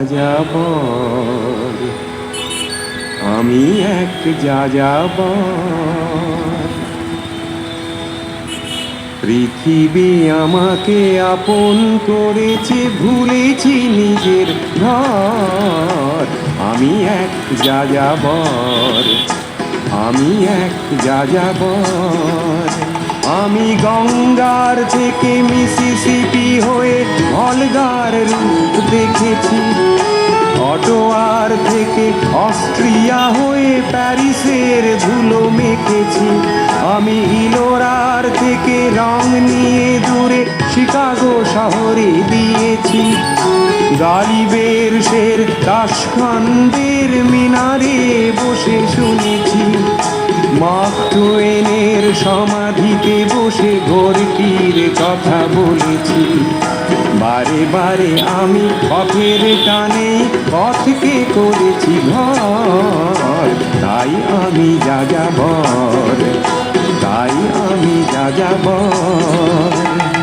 যাযাবর, আমি এক যাযাবর। পৃথিবী আমাকে আপন করেছে, ভুলেছি নিজের ঘর। আমি এক যাযাবর, আমি এক যাযাবর। আমি গঙ্গার থেকে মিসিসিপি হয়ে ভলগার রূপ দেখেছি, অটোয়ার থেকে অস্ট্রিয়া হয়ে প্যারিসের ধুলো মেখেছি। আমি ইলোরার থেকে রং নিয়ে দূরে শিকাগো শহরে দিয়েছি। গালিবের শের তাশখন্দের মিনারে বসে শুনেছি। মার্ক টুয়েনের সমাধিতে বসে গোরকির কথা বলেছি। বারে বারে আমি পথের টানে পথকে করেছি ঘর। তাই আমি যাযাবর, তাই আমি যাযাবর।